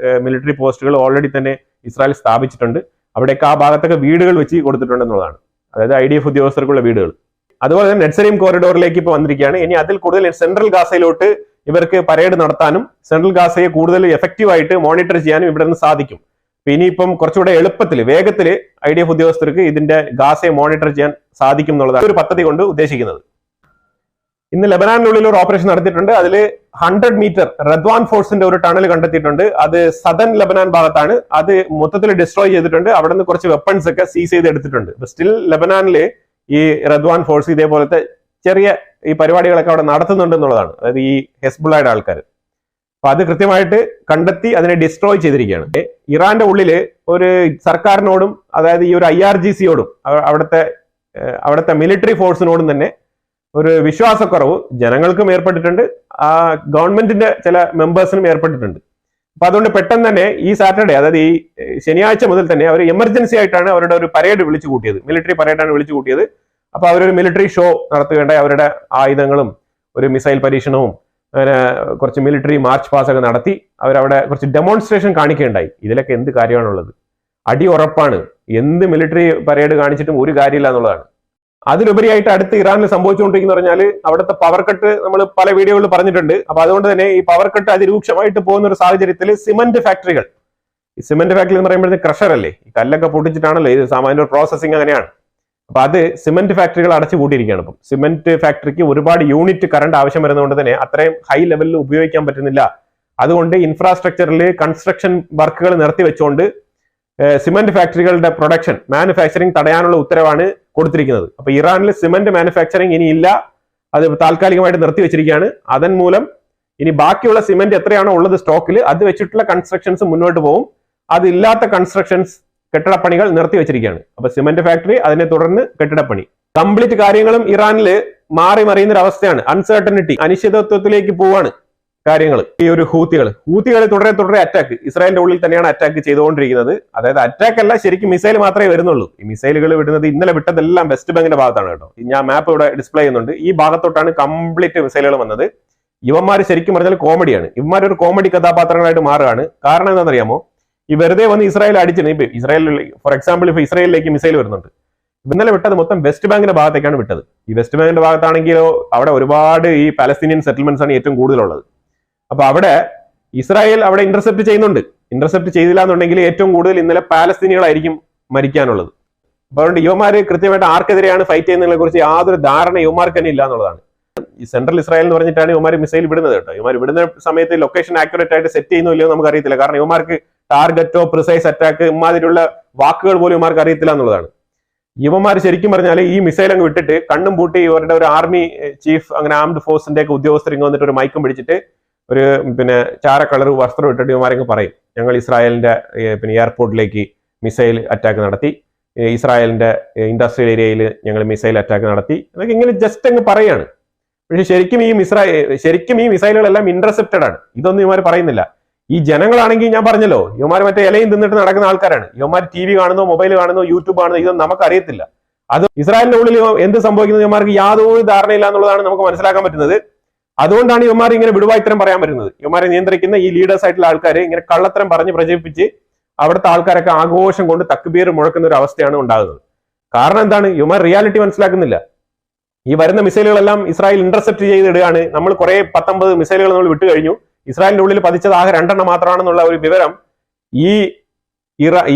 മിലിറ്ററി പോസ്റ്റുകൾ ഓൾറെഡി തന്നെ ഇസ്രായേൽ സ്ഥാപിച്ചിട്ടുണ്ട്. അവിടെയൊക്കെ ആ ഭാഗത്തൊക്കെ വീടുകൾ വെച്ച് കൊടുത്തിട്ടുണ്ടെന്നുള്ളതാണ്, അതായത് IDF ഉദ്യോഗസ്ഥർക്കുള്ള വീടുകൾ. അതുപോലെ തന്നെ നെറ്റ്സറിയം കോറിഡോറിലേക്ക് ഇപ്പോൾ വന്നിരിക്കുകയാണ്. ഇനി അതിൽ കൂടുതൽ സെൻട്രൽ ഗാസയിലോട്ട് ഇവർക്ക് പരേഡ് നടത്താനും സെൻട്രൽ ഗാസയെ കൂടുതൽ എഫക്റ്റീവ് ആയിട്ട് മോണിറ്റർ ചെയ്യാനും ഇവിടെ നിന്ന് സാധിക്കും. ഇനിയിപ്പം കുറച്ചുകൂടെ എളുപ്പത്തിൽ വേഗത്തിൽ IDF ഉദ്യോഗസ്ഥർക്ക് ഇതിന്റെ ഗാസയെ മോണിറ്റർ ചെയ്യാൻ സാധിക്കും എന്നുള്ളതാണ് ഒരു പദ്ധതി കൊണ്ട് ഉദ്ദേശിക്കുന്നത്. ഇന്ന് ലെബനാനിനുള്ളിൽ ഒരു ഓപ്പറേഷൻ നടത്തിയിട്ടുണ്ട്. അതിൽ 100 മീറ്റർ റദ്വാൻ ഫോഴ്സിന്റെ ഒരു ടണൽ കണ്ടെത്തിയിട്ടുണ്ട്. അത് സദൻ ലെബനാൻ ഭാഗത്താണ്. അത് മൊത്തത്തിൽ ഡിസ്ട്രോയ് ചെയ്തിട്ടുണ്ട്. അവിടെ നിന്ന് കുറച്ച് വെപ്പൺസ് ഒക്കെ സീസ് ചെയ്ത് എടുത്തിട്ടുണ്ട്. സ്റ്റിൽ ലെബനാനിൽ ഈ റദ്വാൻ ഫോഴ്സ് ഇതേപോലത്തെ ചെറിയ ഈ പരിപാടികളൊക്കെ അവിടെ നടത്തുന്നുണ്ട് എന്നുള്ളതാണ്, അതായത് ഈ ഹെസ്ബുള്ളയുടെ ആൾക്കാർ. അപ്പൊ അത് കൃത്യമായിട്ട് കണ്ടെത്തി അതിനെ ഡിസ്ട്രോയ് ചെയ്തിരിക്കുകയാണ്. ഇറാന്റെ ഉള്ളില് ഒരു സർക്കാരിനോടും അതായത് ഈ ഒരു IRGCയോടും അവിടുത്തെ മിലിറ്ററി ഫോഴ്സിനോടും തന്നെ ഒരു വിശ്വാസക്കുറവ് ജനങ്ങൾക്കും ഏർപ്പെട്ടിട്ടുണ്ട്, ആ ഗവൺമെന്റിന്റെ ചില മെമ്പേഴ്സിനും ഏർപ്പെട്ടിട്ടുണ്ട്. അപ്പൊ അതുകൊണ്ട് പെട്ടെന്ന് തന്നെ ഈ സാറ്റർഡേ, അതായത് ഈ ശനിയാഴ്ച മുതൽ തന്നെ അവർ എമർജൻസി ആയിട്ടാണ് അവരുടെ ഒരു പരേഡ് വിളിച്ചു കൂട്ടിയത്, മിലിറ്ററി പരേഡാണ് വിളിച്ചു കൂട്ടിയത്. അപ്പൊ അവരൊരു മിലിറ്ററി ഷോ നടത്തുകയുണ്ടായി. അവരുടെ ആയുധങ്ങളും ഒരു മിസൈൽ പരീക്ഷണവും അങ്ങനെ കുറച്ച് മിലിറ്ററി മാർച്ച് പാസ് ഒക്കെ നടത്തി അവരവിടെ കുറച്ച് ഡെമോൺസ്ട്രേഷൻ കാണിക്കുകയുണ്ടായി. ഇതിലൊക്കെ എന്ത് കാര്യമാണുള്ളത്? അടി ഉറപ്പാണ്. എന്ത് മിലിറ്ററി പരേഡ് കാണിച്ചിട്ടും ഒരു കാര്യമില്ല എന്നുള്ളതാണ്. അതിലുപരിയായിട്ട് അടുത്ത് ഇറാനിൽ സംഭവിച്ചുകൊണ്ടിരിക്കുന്ന പറഞ്ഞാൽ അവിടുത്തെ പവർ കട്ട് നമ്മൾ പല വീഡിയോകളിൽ പറഞ്ഞിട്ടുണ്ട്. അപ്പൊ അതുകൊണ്ട് തന്നെ ഈ പവർ കട്ട് അതിരൂക്ഷമായിട്ട് പോകുന്ന ഒരു സാഹചര്യത്തിൽ സിമന്റ് ഫാക്ടറികൾ, ഈ സിമന്റ് ഫാക്ടറി എന്ന് പറയുമ്പോഴത്തെ ക്രഷർ അല്ലേ, ഈ കല്ലൊക്കെ പൊട്ടിച്ചിട്ടാണല്ലോ ഇത് സാമാന്യ പ്രോസസ്സിങ് അങ്ങനെയാണ്. അപ്പൊ അത് സിമെന്റ് ഫാക്ടറികൾ അടച്ചു പൂട്ടിയിരിക്കുകയാണ്. ഇപ്പം സിമെന്റ് ഫാക്ടറിക്ക് ഒരുപാട് യൂണിറ്റ് കറണ്ട് ആവശ്യം വരുന്നതുകൊണ്ട് തന്നെ അത്രയും ഹൈ ലെവലിൽ ഉപയോഗിക്കാൻ പറ്റുന്നില്ല. അതുകൊണ്ട് ഇൻഫ്രാസ്ട്രക്ചറിൽ കൺസ്ട്രക്ഷൻ വർക്കുകൾ നിർത്തിവെച്ചുകൊണ്ട് സിമെന്റ് ഫാക്ടറികളുടെ പ്രൊഡക്ഷൻ മാനുഫാക്ചറിങ് തടയാനുള്ള ഉത്തരവാണ് കൊടുത്തിരിക്കുന്നത്. അപ്പൊ ഇറാനിൽ സിമെന്റ് മാനുഫാക്ചറിങ് ഇനി ഇല്ല, അത് താൽക്കാലികമായിട്ട് നിർത്തിവെച്ചിരിക്കുകയാണ്. അതൻ മൂലം ഇനി ബാക്കിയുള്ള സിമെന്റ് എത്രയാണോ ഉള്ളത് സ്റ്റോക്കിൽ അത് വെച്ചിട്ടുള്ള കൺസ്ട്രക്ഷൻസ് മുന്നോട്ട് പോകും. അതില്ലാത്ത കൺസ്ട്രക്ഷൻസ് കെട്ടിടപ്പണികൾ നിർത്തിവെച്ചിരിക്കുകയാണ്. അപ്പൊ സിമെന്റ് ഫാക്ടറി, അതിനെ തുടർന്ന് കെട്ടിടപ്പണി, കംപ്ലീറ്റ് കാര്യങ്ങളും ഇറാനിൽ മാറി മറിയുന്ന ഒരു അവസ്ഥയാണ്. അൺസർട്ടനിറ്റി, അനിശ്ചിതത്വത്തിലേക്ക് പോവാണ് കാര്യങ്ങൾ. ഈ ഒരു ഹൂത്തികൾ തുടരെ അറ്റാക്ക്, ഇസ്രായേലിന്റെ ഉള്ളിൽ തന്നെയാണ് അറ്റാക്ക് ചെയ്തുകൊണ്ടിരിക്കുന്നത്. അതായത് അറ്റാക്ക് അല്ല, ശരിക്കും മിസൈൽ മാത്രമേ വരുന്നുള്ളൂ. ഈ മിസൈലുകൾ വിടുന്നത് ഇന്നലെ വിട്ടതെല്ലാം വെസ്റ്റ് ബാങ്കിന്റെ ഭാഗത്താണ് കേട്ടോ. ഞാൻ മാപ്പ് ഇവിടെ ഡിസ്പ്ലേ ചെയ്യുന്നുണ്ട്. ഈ ഭാഗത്തോട്ടാണ് കംപ്ലീറ്റ് മിസൈലുകൾ വന്നത്. ഇവന്മാർ ശരിക്കും പറഞ്ഞാൽ കോമഡിയാണ്. ഇവന്മാർ ഒരു കോമഡി കഥാപാത്രങ്ങളായിട്ട് മാറുകയാണ്. കാരണം എന്താണെന്നറിയാമോ? ഈ വെറുതെ വന്ന് ഇസ്രായേൽ അടിച്ചിട്ട് ഇപ്പൊ ഇസ്രായേലിൽ ഫോർ എക്സാമ്പിൾ ഇപ്പൊ ഇസ്രായേലിലേക്ക് മിസൈൽ വരുന്നുണ്ട്. ഇന്നലെ വിട്ടത് മൊത്തം വെസ്റ്റ് ബാങ്കിന്റെ ഭാഗത്തേക്കാണ് വിട്ടത്. ഈ വെസ്റ്റ് ബാങ്കിന്റെ ഭാഗത്താണെങ്കിലോ അവിടെ ഒരുപാട് ഈ പാലസ്തീനിയൻ സെറ്റിൽമെന്റ്സ് ആണ് ഏറ്റവും കൂടുതലുള്ളത്. അപ്പൊ അവിടെ ഇസ്രായേൽ അവിടെ ഇന്റർസെപ്റ്റ് ചെയ്യുന്നുണ്ട്. ഇന്റർസെപ്റ്റ് ചെയ്തില്ല എന്നുണ്ടെങ്കിൽ ഏറ്റവും കൂടുതൽ ഇന്നലെ പാലസ്തീനികളായിരിക്കും മരിക്കാനുള്ളത്. അപ്പൊ അതുകൊണ്ട് യുവമാര് കൃത്യമായിട്ട് ആർക്കെതിരെയാണ് ഫൈറ്റ് ചെയ്യുന്നതിനെ കുറിച്ച് യാതൊരു ധാരണ യുവമാർക്ക് തന്നെ ഇല്ല എന്നുള്ളതാണ്. ഈ സെൻട്രൽ ഇസ്രായേൽ എന്ന് പറഞ്ഞിട്ടാണ് യുവമാർ മിസൈൽ വിടുന്നത് കേട്ടോ. യുവമാർ വിടുന്ന സമയത്ത് ലൊക്കേഷൻ ആക്യുറേറ്റ് ആയിട്ട് സെറ്റ് ചെയ്യുന്നോ ഇല്ലയോ നമുക്ക് അറിയത്തില്ല. കാരണം യുവമാർക്ക് ടാർഗറ്റോ പ്രിസൈസ് അറ്റാക്ക് ഇമാതിരിയുള്ള വാക്കുകൾ പോലും യുവമാർക്ക് അറിയത്തില്ല എന്നുള്ളതാണ്. യുവമാർ ശരിക്കും പറഞ്ഞാൽ ഈ മിസൈൽ അങ്ങ് വിട്ടിട്ട് കണ്ണും പൂട്ടി ഇവരുടെ ഒരു ആർമി ചീഫ്, അങ്ങനെ ആംഡ് ഫോഴ്സിന്റെ ഒക്കെ ഉദ്യോഗസ്ഥർ ഇങ്ങ് വന്നിട്ട് ഒരു മൈക്കും പിടിച്ചിട്ട് ഒരു ചാര കളർ വസ്ത്രം ഇട്ടിട്ട് ഇവന്മാരെങ്കിൽ പറയും, ഞങ്ങൾ ഇസ്രായേലിന്റെ എയർപോർട്ടിലേക്ക് മിസൈൽ അറ്റാക്ക് നടത്തി, ഇസ്രായേലിന്റെ ഇൻഡസ്ട്രിയൽ ഏരിയയിൽ ഞങ്ങൾ മിസൈൽ അറ്റാക്ക് നടത്തി എന്നൊക്കെ ഇങ്ങനെ ജസ്റ്റ് അങ്ങ് പറയാണ്. പക്ഷെ ശരിക്കും ഈ മിസൈലുകളെല്ലാം ഇന്റർസെപ്റ്റഡ് ആണ്. ഇതൊന്നും ഇവന്മാർ പറയുന്നില്ല. ഈ ജനങ്ങളാണെങ്കിൽ ഞാൻ പറഞ്ഞല്ലോ, ഇവന്മാർ മറ്റേ ഇലയും തിന്നിട്ട് നടക്കുന്ന ആൾക്കാരാണ്. ഇവന്മാർ TV കാണുന്നോ, മൊബൈൽ കാണുന്നോ, യൂട്യൂബ് കാണുന്നോ, ഇതൊന്നും നമുക്ക് അറിയത്തില്ല. അത് ഇസ്രായേലിന്റെ ഉള്ളിൽ എന്ത് സംഭവിക്കുന്നത് ഇവന്മാർക്ക് യാതൊരു ധാരണയില്ല എന്നുള്ളതാണ് നമുക്ക് മനസ്സിലാക്കാൻ പറ്റുന്നത്. അതുകൊണ്ടാണ് ഇവന്മാർ ഇങ്ങനെ വിടുവായിത്തരം പറയാൻ പറ്റുന്നത്. ഇവന്മാരെ നിയന്ത്രിക്കുന്ന ഈ ലീഡേഴ്സ് ആയിട്ടുള്ള ആൾക്കാർ ഇങ്ങനെ കള്ളത്തരം പറഞ്ഞ് പ്രചരിപ്പിച്ച് അവിടുത്തെ ആൾക്കാരൊക്കെ ആഘോഷം കൊണ്ട് തക്ബീർ മുഴക്കുന്ന ഒരു അവസ്ഥയാണ് ഉണ്ടാകുന്നത്. കാരണം എന്താണ്? ഇവന്മാർ റിയാലിറ്റി മനസ്സിലാക്കുന്നില്ല. ഈ വരുന്ന മിസൈലുകളെല്ലാം ഇസ്രായേൽ ഇന്റർസെപ്റ്റ് ചെയ്തിടുകയാണ്. നമ്മൾ കുറെ 19 മിസൈലുകൾ നമ്മൾ വിട്ടു കഴിഞ്ഞു. ഇസ്രായേലിന്റെ ഉള്ളിൽ പതിച്ചത് ആകെ 2 എണ്ണം മാത്രമാണെന്നുള്ള ഒരു വിവരം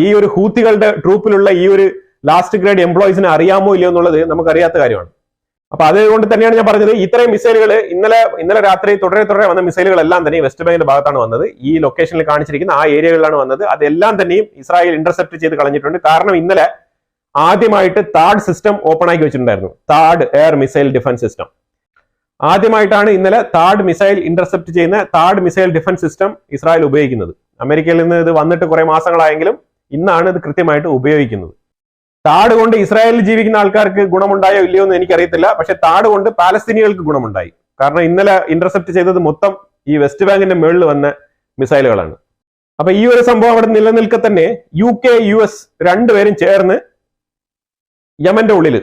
ഈ ഒരു ഹൂത്തികളുടെ ട്രൂപ്പിലുള്ള ഈ ഒരു ലാസ്റ്റ് ഗ്രേഡ് എംപ്ലോയീസിന് അറിയാമോ ഇല്ലയോ എന്നുള്ളത് നമുക്കറിയാത്ത കാര്യമാണ്. അപ്പൊ അതുകൊണ്ട് തന്നെയാണ് ഞാൻ പറഞ്ഞത്, ഇത്രയും മിസൈലുകൾ ഇന്നലെ രാത്രി തുടരെ വന്ന മിസൈലുകളെല്ലാം തന്നെ വെസ്റ്റ് ബാങ്കിന്റെ ഭാഗത്താണ് വന്നത്. ഈ ലൊക്കേഷനിൽ കാണിച്ചിരിക്കുന്ന ആ ഏരിയകളിലാണ് വന്നത്. അതെല്ലാം തന്നെയും ഇസ്രായേൽ ഇന്റർസെപ്റ്റ് ചെയ്ത് കളഞ്ഞിട്ടുണ്ട്. കാരണം ഇന്നലെ ആദ്യമായിട്ട് താഡ് സിസ്റ്റം ഓപ്പൺ ആക്കി വെച്ചിട്ടുണ്ടായിരുന്നു. താഡ് എയർ മിസൈൽ ഡിഫൻസ് സിസ്റ്റം ആദ്യമായിട്ടാണ് ഇന്നലെ താഡ് മിസൈൽ ഇന്റർസെപ്റ്റ് ചെയ്യുന്ന താഡ് മിസൈൽ ഡിഫൻസ് സിസ്റ്റം ഇസ്രായേൽ ഉപയോഗിക്കുന്നത്. അമേരിക്കയിൽ നിന്ന് ഇത് വന്നിട്ട് കുറെ മാസങ്ങളായെങ്കിലും ഇന്നാണ് ഇത് കൃത്യമായിട്ട് ഉപയോഗിക്കുന്നത്. താഡ് കൊണ്ട് ഇസ്രായേലിൽ ജീവിക്കുന്ന ആൾക്കാർക്ക് ഗുണമുണ്ടായോ ഇല്ലയോ എന്ന് എനിക്കറിയത്തില്ല. പക്ഷെ താഡ് കൊണ്ട് പാലസ്തീനികൾക്ക് ഗുണമുണ്ടായി. കാരണം ഇന്നലെ ഇന്റർസെപ്റ്റ് ചെയ്തത് മൊത്തം ഈ വെസ്റ്റ് ബാങ്കിന്റെ മുകളിൽ വന്ന മിസൈലുകളാണ്. അപ്പൊ ഈ ഒരു സംഭവം അവിടെ നിലനിൽക്കെ തന്നെ UK US രണ്ടുപേരും ചേർന്ന് യമന്റെ ഉള്ളിൽ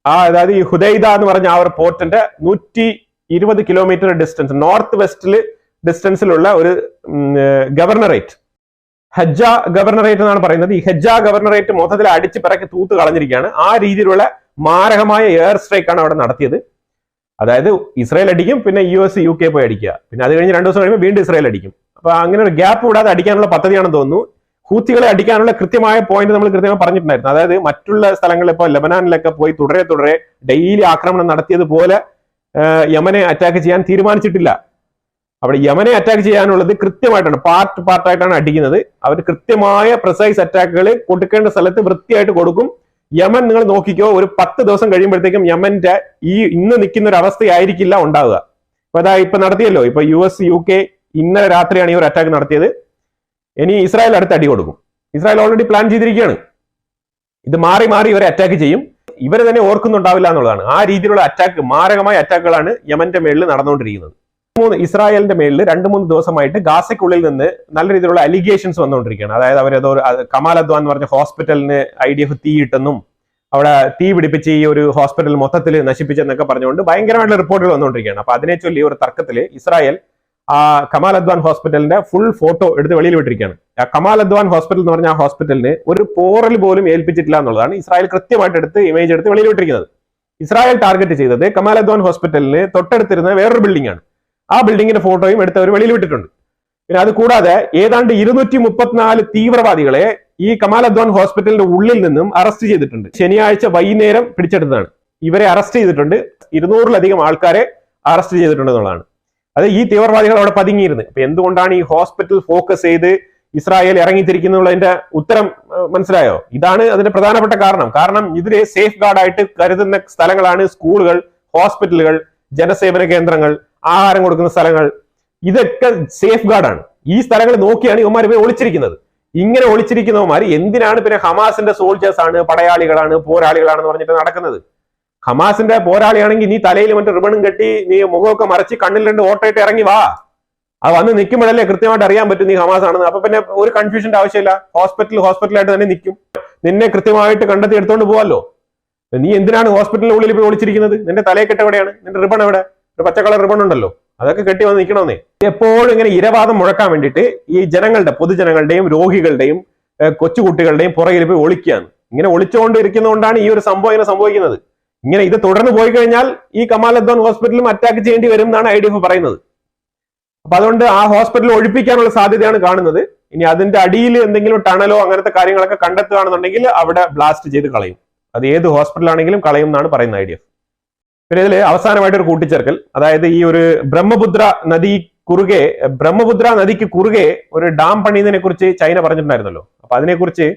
അതായത് ഈ ഹുദൈദ എന്ന് പറഞ്ഞ ആ ഒരു പോർട്ടിന്റെ 120 കിലോമീറ്റർ ഡിസ്റ്റൻസ് നോർത്ത് വെസ്റ്റില് ഡിസ്റ്റൻസിലുള്ള ഒരു ഗവർണറേറ്റ്, ഹജ്ജ ഗവർണറേറ്റ് എന്നാണ് പറയുന്നത്. ഈ ഹജ്ജ ഗവർണറേറ്റ് മൊത്തത്തിൽ അടിച്ച് പിറക്കി തൂത്ത് കളഞ്ഞിരിക്കുകയാണ്. ആ രീതിയിലുള്ള മാരകമായ എയർ സ്ട്രൈക്ക് ആണ് അവിടെ നടത്തിയത്. അതായത് ഇസ്രായേൽ അടിക്കും, പിന്നെ US UK പോയി അടിക്കുക, പിന്നെ അത് കഴിഞ്ഞ് 2 ദിവസം കഴിയുമ്പോൾ വീണ്ടും ഇസ്രായേൽ അടിക്കും. അപ്പൊ അങ്ങനെ ഒരു ഗ്യാപ്പ് വിടാതെ അടിക്കാനുള്ള പദ്ധതിയാണെന്ന് തോന്നുന്നു. ഹൂത്തികളെ അടിക്കാനുള്ള കൃത്യമായ പോയിന്റ് നമ്മൾ കൃത്യമായി പറഞ്ഞിട്ടുണ്ടായിരുന്നു. അതായത് മറ്റുള്ള സ്ഥലങ്ങളിൽ ഇപ്പോൾ ലെബനാനിലൊക്കെ പോയി തുടരെ ഡെയിലി ആക്രമണം നടത്തിയതുപോലെ യമനെ അറ്റാക്ക് ചെയ്യാൻ തീരുമാനിച്ചിട്ടില്ല. അവിടെ യമനെ അറ്റാക്ക് ചെയ്യാനുള്ളത് കൃത്യമായിട്ടാണ്, പാർട്ടായിട്ടാണ് അടിക്കുന്നത്. അവർ കൃത്യമായ പ്രിസൈസ് അറ്റാക്കുകൾ കൊടുക്കേണ്ട സ്ഥലത്ത് വൃത്തിയായിട്ട് കൊടുക്കും. യമൻ നിങ്ങൾ നോക്കിക്കോ, ഒരു 10 ദിവസം കഴിയുമ്പോഴത്തേക്കും യമന്റെ ഇന്ന് നിൽക്കുന്ന ഒരു അവസ്ഥയായിരിക്കില്ല ഉണ്ടാവുക. ഇപ്പൊ നടത്തിയല്ലോ, ഇപ്പൊ US UK ഇന്നലെ രാത്രിയാണ് ഈ ഒരു അറ്റാക്ക് നടത്തിയത്. ഇനി ഇസ്രായേൽ അടുത്ത് അടി കൊടുക്കും. ഇസ്രായേൽ ഓൾറെഡി പ്ലാൻ ചെയ്തിരിക്കുകയാണ്. ഇത് മാറി ഇവരെ അറ്റാക്ക് ചെയ്യും. ഇവരെ തന്നെ ഓർക്കുന്നുണ്ടാവില്ല എന്നുള്ളതാണ്. ആ രീതിയിലുള്ള അറ്റാക്ക്, മാരകമായ അറ്റാക്കുകളാണ് യമന്റെ മേളിൽ നടന്നുകൊണ്ടിരിക്കുന്നത്. ഇസ്രായേലിന്റെ മേളിൽ 2-3 ദിവസമായിട്ട് ഗാസയ്ക്കുള്ളിൽ നിന്ന് നല്ല രീതിയിലുള്ള അലിഗേഷൻസ് വന്നുകൊണ്ടിരിക്കുകയാണ്. അതായത് അവരേതോ കമാൽ അദ്വാൻ എന്ന് പറഞ്ഞ ഹോസ്പിറ്റലിന് IDF തീയിട്ടെന്നും അവിടെ തീ പിടിപ്പിച്ച് ഈ ഒരു ഹോസ്പിറ്റൽ മൊത്തത്തിൽ നശിപ്പിച്ചെന്നൊക്കെ പറഞ്ഞുകൊണ്ട് ഭയങ്കരമായിട്ടുള്ള റിപ്പോർട്ടുകൾ വന്നുകൊണ്ടിരിക്കുകയാണ്. അപ്പൊ അതിനെ ചൊല്ലി ഒരു തർക്കത്തിൽ ഇസ്രായേൽ ആ കമാൽ അദ്വാൻ ഹോസ്പിറ്റലിന്റെ ഫുൾ ഫോട്ടോ എടുത്ത് വെളിയിൽ വിട്ടിരിക്കുകയാണ്. ആ കമാൽ അദ്വാൻ ഹോസ്പിറ്റൽ എന്ന് പറഞ്ഞ ആ ഹോസ്പിറ്റലിന് ഒരു പോറൽ പോലും ഏൽപ്പിച്ചിട്ടില്ല എന്നുള്ളതാണ് ഇസ്രായേൽ കൃത്യമായിട്ട് ഇമേജ് എടുത്ത് വെളിയിൽ വിട്ടിരിക്കുന്നത്. ഇസ്രായേൽ ടാർഗറ്റ് ചെയ്തത് കമാൽ അദ്വാൻ ഹോസ്പിറ്റലിന് തൊട്ടടുത്തിരുന്ന വേറൊരു ബിൽഡിംഗ് ആണ്. ആ ബിൽഡിങ്ങിന്റെ ഫോട്ടോയും എടുത്ത് അവർ വെളിയിൽ വിട്ടിട്ടുണ്ട്. പിന്നെ അത് കൂടാതെ ഏതാണ്ട് 234 തീവ്രവാദികളെ ഈ കമാൽ അദ്വാൻ ഹോസ്പിറ്റലിന്റെ ഉള്ളിൽ നിന്നും അറസ്റ്റ് ചെയ്തിട്ടുണ്ട്. ശനിയാഴ്ച വൈകുന്നേരം പിടിച്ചെടുത്തതാണ്. ഇവരെ അറസ്റ്റ് ചെയ്തിട്ടുണ്ട്. 200-ലധികം ആൾക്കാരെ അറസ്റ്റ് ചെയ്തിട്ടുണ്ട് എന്നുള്ളതാണ്. അത് ഈ തീവ്രവാദികൾ അവിടെ പതുങ്ങിയിരുന്നു. അപ്പൊ എന്തുകൊണ്ടാണ് ഈ ഹോസ്പിറ്റൽ ഫോക്കസ് ചെയ്ത് ഇസ്രായേൽ ഇറങ്ങിത്തിരിക്കുന്നുള്ളതിന്റെ ഉത്തരം മനസ്സിലായോ? ഇതാണ് അതിന്റെ പ്രധാനപ്പെട്ട കാരണം ഇതിലെ സേഫ് ഗാർഡായിട്ട് കരുതുന്ന സ്ഥലങ്ങളാണ് സ്കൂളുകൾ, ഹോസ്പിറ്റലുകൾ, ജനസേവന കേന്ദ്രങ്ങൾ, ആഹാരം കൊടുക്കുന്ന സ്ഥലങ്ങൾ. ഇതൊക്കെ സേഫ് ഗാർഡാണ്. ഈ സ്ഥലങ്ങൾ നോക്കിയാണ് ഇവന്മാർ ഇവർ ഒളിച്ചിരിക്കുന്നത്. ഇങ്ങനെ ഒളിച്ചിരിക്കുന്നവന്മാർ എന്തിനാണ് പിന്നെ ഹമാസിന്റെ സോൾജേഴ്സ് ആണ്, പടയാളികളാണ്, പോരാളികളാണെന്ന് പറഞ്ഞിട്ട് നടക്കുന്നത്? ഹമാസിന്റെ പോരാളിയാണെങ്കിൽ നീ തലയിൽ മറ്റേ റിബണും കെട്ടി നീ മുഖമൊക്കെ മറച്ച് കണ്ണിൽ 2 ഓട്ടയിട്ട് ഇറങ്ങി വാ. അത് വന്ന് നിൽക്കുമ്പോഴല്ലേ കൃത്യമായിട്ട് അറിയാൻ പറ്റും നീ ഹമാസ് ആണെന്ന്. അപ്പൊ പിന്നെ ഒരു കൺഫ്യൂഷന്റെ ആവശ്യമില്ല. ഹോസ്പിറ്റലായിട്ട് തന്നെ നിൽക്കും. നിന്നെ കൃത്യമായിട്ട് കണ്ടെത്തി എടുത്തോണ്ട് പോവാല്ലോ. നീ എന്തിനാണ് ഹോസ്പിറ്റലിന്റെ ഉള്ളിൽ പോയി ഒളിച്ചിരിക്കുന്നത്? നിന്റെ തലയെ കെട്ട് എവിടെയാണ്? നിന്റെ റിബൺ എവിടെ? ഒരു പച്ച കളർ റിബൺ ഉണ്ടല്ലോ, അതൊക്കെ കെട്ടി വന്ന് നിൽക്കണമെന്നേ. എപ്പോഴും ഇങ്ങനെ ഇരവാദം മുഴക്കാൻ വേണ്ടിയിട്ട് ഈ പൊതുജനങ്ങളുടെയും രോഗികളുടെയും കൊച്ചുകുട്ടികളുടെയും പുറകിൽ പോയി ഒളിക്കുകയാണ്. ഇങ്ങനെ ഒളിച്ചുകൊണ്ടിരിക്കുന്നതുകൊണ്ടാണ് ഈ ഒരു സംഭവം ഇങ്ങനെ സംഭവിക്കുന്നത്. ഇങ്ങനെ ഇത് തുടർന്ന് പോയി കഴിഞ്ഞാൽ ഈ കമാൽ അദ്വാൻ ഹോസ്പിറ്റലും അറ്റാക്ക് ചെയ്യേണ്ടി വരും എന്നാണ് IDF പറയുന്നത്. അപ്പൊ അതുകൊണ്ട് ആ ഹോസ്പിറ്റൽ ഒഴിപ്പിക്കാനുള്ള സാധ്യതയാണ് കാണുന്നത്. ഇനി അതിന്റെ അടിയിൽ എന്തെങ്കിലും ടണലോ അങ്ങനത്തെ കാര്യങ്ങളൊക്കെ കണ്ടെത്തുകയാണെന്നുണ്ടെങ്കിൽ അവിടെ ബ്ലാസ്റ്റ് ചെയ്ത് കളയും. അത് ഏത് ഹോസ്പിറ്റലാണെങ്കിലും കളയും എന്നാണ് പറയുന്നത് IDF. പിന്നെ ഇതിൽ അവസാനമായിട്ട് ഒരു കൂട്ടിച്ചേർക്കൽ, അതായത് ഈ ഒരു ബ്രഹ്മപുത്ര നദിക്ക് കുറുകെ ഒരു ഡാം പണിയുന്നതിനെ കുറിച്ച് ചൈന പറഞ്ഞിട്ടുണ്ടായിരുന്നല്ലോ. അപ്പൊ അതിനെക്കുറിച്ച്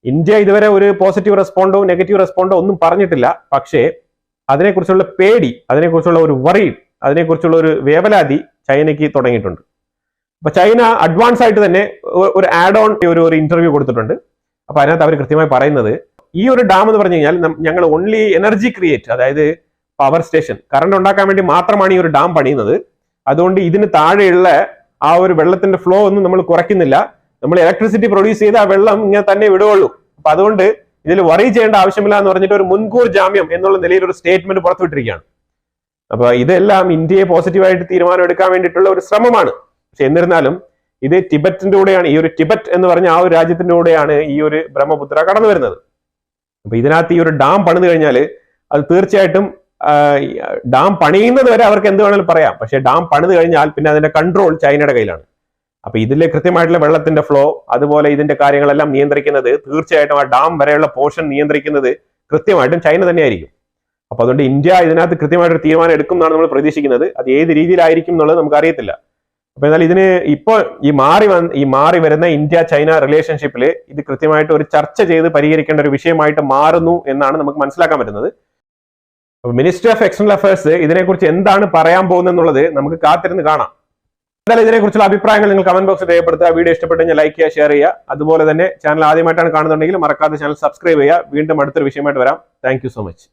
ഇന്ത്യ ഇതുവരെ ഒരു പോസിറ്റീവ് റെസ്പോണ്ടോ നെഗറ്റീവ് റെസ്പോണ്ടോ ഒന്നും പറഞ്ഞിട്ടില്ല. പക്ഷേ അതിനെക്കുറിച്ചുള്ള പേടി, അതിനെക്കുറിച്ചുള്ള ഒരു വറി, അതിനെക്കുറിച്ചുള്ള ഒരു വേവലാതി ചൈനയ്ക്ക് തുടങ്ങിയിട്ടുണ്ട്. അപ്പൊ ചൈന അഡ്വാൻസ് ആയിട്ട് തന്നെ ഒരു ആഡ് ഓൺ ഒരു ഇന്റർവ്യൂ കൊടുത്തിട്ടുണ്ട്. അപ്പൊ അതിനകത്ത് അവർ കൃത്യമായി പറയുന്നത്, ഈ ഒരു ഡാം എന്ന് പറഞ്ഞു കഴിഞ്ഞാൽ ഞങ്ങൾ ഓൺലി എനർജി ക്രിയേറ്റ്, അതായത് പവർ സ്റ്റേഷൻ, കറണ്ട് ഉണ്ടാക്കാൻ വേണ്ടി മാത്രമാണ് ഈ ഒരു ഡാം പണിയുന്നത്. അതുകൊണ്ട് ഇതിന് താഴെയുള്ള ആ ഒരു വെള്ളത്തിന്റെ ഫ്ലോ ഒന്നും നമ്മൾ കുറയ്ക്കുന്നില്ല. നമ്മൾ ഇലക്ട്രിസിറ്റി പ്രൊഡ്യൂസ് ചെയ്ത് ആ വെള്ളം ഇങ്ങനെ തന്നെ വിടുകയുള്ളൂ. അപ്പൊ അതുകൊണ്ട് ഇതിൽ വറി ചെയ്യേണ്ട ആവശ്യമില്ല എന്ന് പറഞ്ഞിട്ട് ഒരു മുൻകൂർ ജാമ്യം എന്നുള്ള നിലയിൽ ഒരു സ്റ്റേറ്റ്മെന്റ് പുറത്തുവിട്ടിരിക്കുകയാണ്. അപ്പൊ ഇതെല്ലാം ഇന്ത്യയെ പോസിറ്റീവായിട്ട് തീരുമാനം എടുക്കാൻ വേണ്ടിയിട്ടുള്ള ഒരു ശ്രമമാണ്. പക്ഷെ എന്നിരുന്നാലും ഇത് ടിബറ്റിന്റെ കൂടെയാണ്, ഈ ഒരു ടിബറ്റ് എന്ന് പറഞ്ഞ ആ ഒരു രാജ്യത്തിന്റെ കൂടെയാണ് ഈ ഒരു ബ്രഹ്മപുത്ര കടന്നു വരുന്നത്. അപ്പൊ ഇതിനകത്ത് ഈ ഒരു ഡാം പണിത് കഴിഞ്ഞാൽ അത് തീർച്ചയായിട്ടും ഡാം പണിയുന്നത് വരെ അവർക്ക് എന്ത് വേണമെങ്കിലും പറയാം. പക്ഷെ ഡാം പണിത് കഴിഞ്ഞാൽ പിന്നെ അതിന്റെ കൺട്രോൾ ചൈനയുടെ കയ്യിലാണ്. അപ്പൊ ഇതിലെ കൃത്യമായിട്ടുള്ള വെള്ളത്തിന്റെ ഫ്ലോ, അതുപോലെ ഇതിന്റെ കാര്യങ്ങളെല്ലാം നിയന്ത്രിക്കുന്നത് തീർച്ചയായിട്ടും ആ ഡാം വരെയുള്ള പോർഷൻ നിയന്ത്രിക്കുന്നത് കൃത്യമായിട്ടും ചൈന തന്നെയായിരിക്കും. അപ്പൊ അതുകൊണ്ട് ഇന്ത്യ ഇതിനകത്ത് കൃത്യമായിട്ടൊരു തീരുമാനം എടുക്കും എന്നാണ് നമ്മൾ പ്രതീക്ഷിക്കുന്നത്. അത് ഏത് രീതിയിലായിരിക്കും എന്നുള്ളത് നമുക്ക് അറിയത്തില്ല. അപ്പൊ എന്നാൽ ഇതിന് ഇപ്പോൾ ഈ മാറി വരുന്ന ഇന്ത്യ ചൈന റിലേഷൻഷിപ്പിൽ ഇത് കൃത്യമായിട്ട് ഒരു ചർച്ച ചെയ്ത് പരിഹരിക്കേണ്ട ഒരു വിഷയമായിട്ട് മാറുന്നു എന്നാണ് നമുക്ക് മനസ്സിലാക്കാൻ പറ്റുന്നത്. മിനിസ്ട്രി ഓഫ് എക്സ്റ്റേണൽ അഫയേഴ്സ് ഇതിനെക്കുറിച്ച് എന്താണ് പറയാൻ പോകുന്നത് എന്നുള്ളത് നമുക്ക് കാത്തിരുന്ന് കാണാം. എന്തായാലും ഇതിനെക്കുറിച്ചുള്ള അഭിപ്രായങ്ങൾ നിങ്ങൾ കമന്റ് ബോക്സിൽ രേഖപ്പെടുത്തുക. വീഡിയോ ഇഷ്ടപ്പെട്ടെങ്കിൽ ലൈക്ക് ചെയ്യുക, ഷെയർ ചെയ്യുക. അതുപോലെ തന്നെ ചാനൽ ആദ്യമായിട്ടാണ് കാണുന്നുണ്ടെങ്കിൽ മറക്കാതെ ചാനൽ സബ്സ്ക്രൈബ് ചെയ്യുക. വീണ്ടും അടുത്തൊരു വിഷയമായിട്ട് വരാം. Thank you so much.